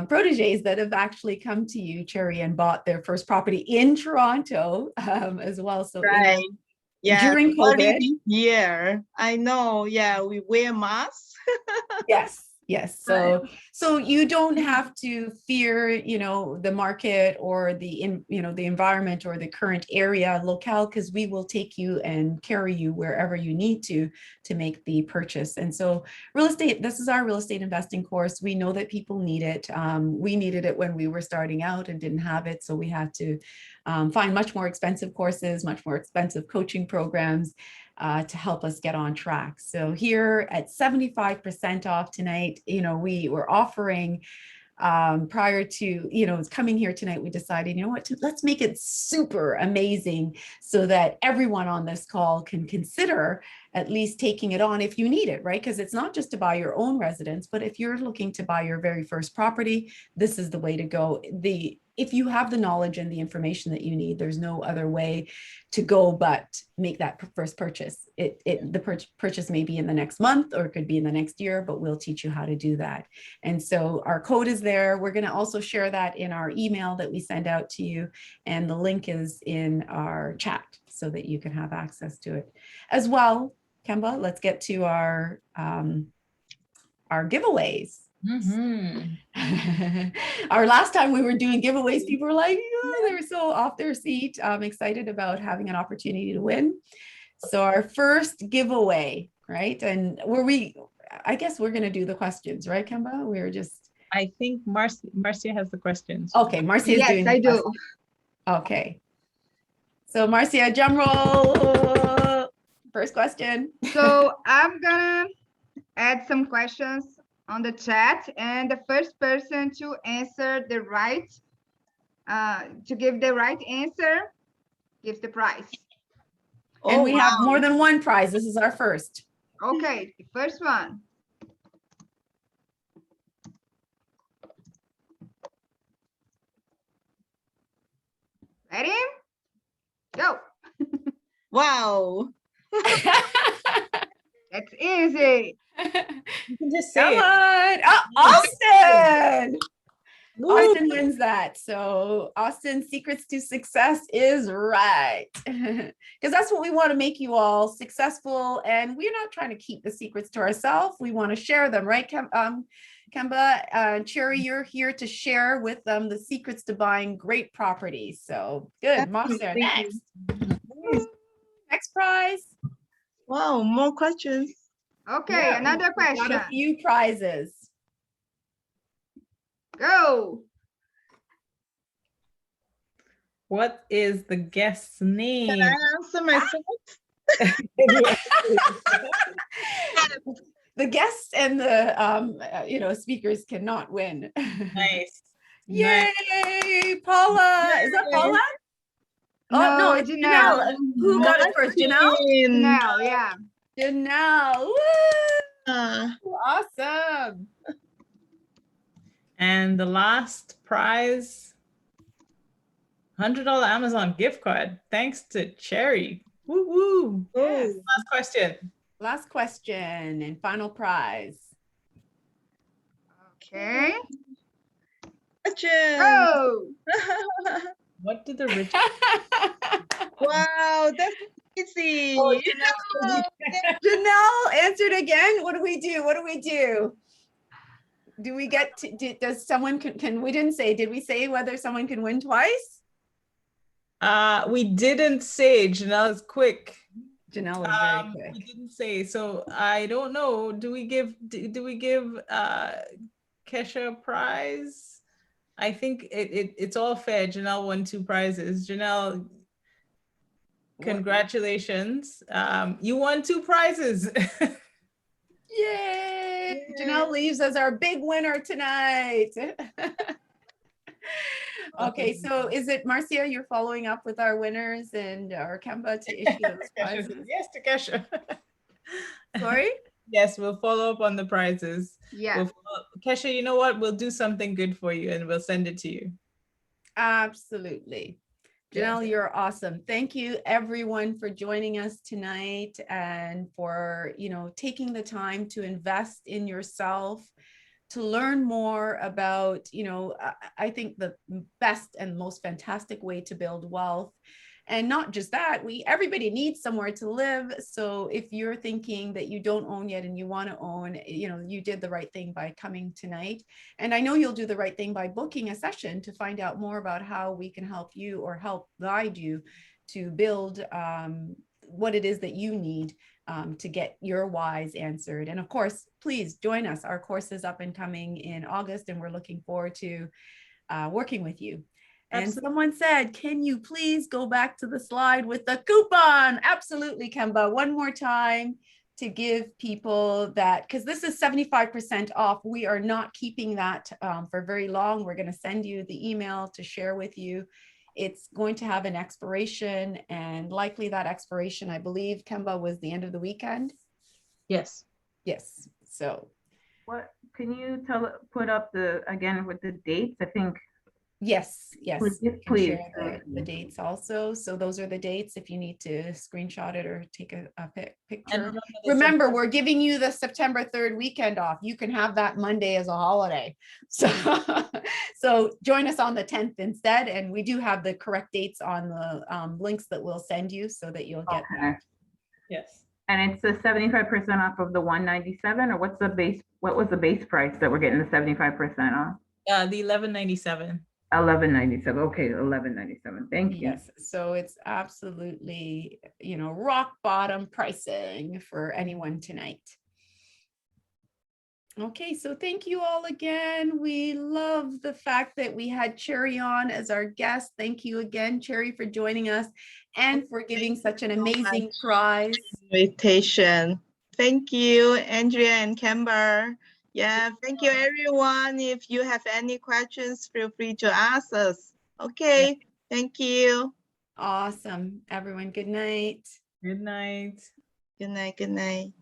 proteges that have actually come to you, Cherry, and bought their first property in Toronto as well. So right. Yeah, during COVID. Yeah, I know. Yeah, we wear masks. Yes. So you don't have to fear, the market or the environment or the current area locale, because we will take you and carry you wherever you need to make the purchase. And so real estate, this is our real estate investing course. We know that people need it. We needed it when we were starting out and didn't have it. So we had to find much more expensive courses, much more expensive coaching programs to help us get on track. So here at 75% off tonight, we were offering prior to, coming here tonight, we decided, let's make it super amazing so that everyone on this call can consider at least taking it on if you need it, right? Because it's not just to buy your own residence, but if you're looking to buy your very first property, this is the way to go. If you have the knowledge and the information that you need, there's no other way to go but make that first purchase. The purchase may be in the next month, or it could be in the next year, but we'll teach you how to do that. And so our code is there. We're going to also share that in our email that we send out to you. And the link is in our chat so that you can have access to it as well. Kemba, let's get to our giveaways. Mm-hmm. Our last time we were doing giveaways, people were like, they were so off their seat, excited about having an opportunity to win. So our first giveaway, right? And I guess we're going to do the questions, right, Kemba? I think Marcia has the questions. Okay, Marcia is doing. Yes, I do. Okay. So Marcia, drum roll. First question. So I'm gonna add some questions on the chat, and the first person to answer to give the right answer gives the prize. And we have more than one prize. This is our first. Okay, the first one. Ready? Go. Wow. That's easy. You can just Come say it. on. Oh, Austin. Austin wins that. So Austin's secrets to success is right. Because that's what we want to make you all successful. And we're not trying to keep the secrets to ourselves. We want to share them, right, Kemba? Cherry, you're here to share with them the secrets to buying great properties. So good. Mom's there. Next. Next prize. Wow, more questions. Okay, Yeah, another we've got question. a few prizes. Go. What is the guest's name? Can I answer myself? The guests and the speakers cannot win. Nice. Yay, Paula. Is that Paula? Oh, no, it's Janelle. Janelle. Who got it first? Janelle? Janelle, yeah. Janelle. Woo! Uh, Awesome. And the last prize, $100 Amazon gift card. Thanks to Cherry. Woo woo. Yes. Last question. Last question and final prize. Okay. question. Oh, What did the rich? Wow, that's easy. Oh, Janelle answered again. What do we do? What do we do? Do we get to, does someone can we didn't say, did we say whether someone can win twice? We didn't say. Janelle's quick. Janelle is very We quick. didn't say. So I don't know. Do we give Kesha a prize? I think it's all fair. Janelle won 2 prizes. Janelle, congratulations. You won 2 prizes. Yay! Janelle leaves as our big winner tonight. Okay, so is it Marcia, you're following up with our winners and our Kemba to issue those Kesha says prizes? yes to Kesha. Sorry? Yes, we'll follow up on the prizes. yeah. Kesha, you know what? We'll do something good for you and we'll send it to you. Absolutely. Yes. Janelle, you're awesome. Thank you everyone for joining us tonight and for, taking the time to invest in yourself, to learn more about, I think the best and most fantastic way to build wealth. And not just that, everybody needs somewhere to live. So if you're thinking that you don't own yet and you want to own, you did the right thing by coming tonight. And I know you'll do the right thing by booking a session to find out more about how we can help you or help guide you to build what it is that you need to get your whys answered. And of course, please join us. Our course is up and coming in August, and we're looking forward to working with you. And Absolutely. someone said, can you please go back to the slide with the coupon? Absolutely, Kemba. One more time to give people that, because this is 75% off. We are not keeping that for very long. We're going to send you the email to share with you. It's going to have an expiration, and likely that expiration, I believe, Kemba, was the end of the weekend. Yes. Yes. So what can you put up again with the dates? I think. yes, Please, you can please. share the dates also. So those are the dates if you need to screenshot it or take a picture. And Remember, we're giving you the September 3rd weekend off. You can have that Monday as a holiday. So, so join us on the 10th instead. And we do have the correct dates on the links that we'll send you so that you'll get that. Yes. And it's the 75% off of the 197, or what's the base? What was the base price that we're getting the 75% off? The 1197. 1197. Okay, 1197. Thank you. Yes, so it's absolutely, rock bottom pricing for anyone tonight. Okay, so thank you all again. We love the fact that we had Cherry on as our guest. Thank you again, Cherry, for joining us and for giving such an amazing prize. Invitation. Thank you, Andrea and Kemba. Yeah, thank you, everyone. If you have any questions, feel free to ask us. Okay, thank you. Awesome, everyone. Good night. Good night. Good night. Good night.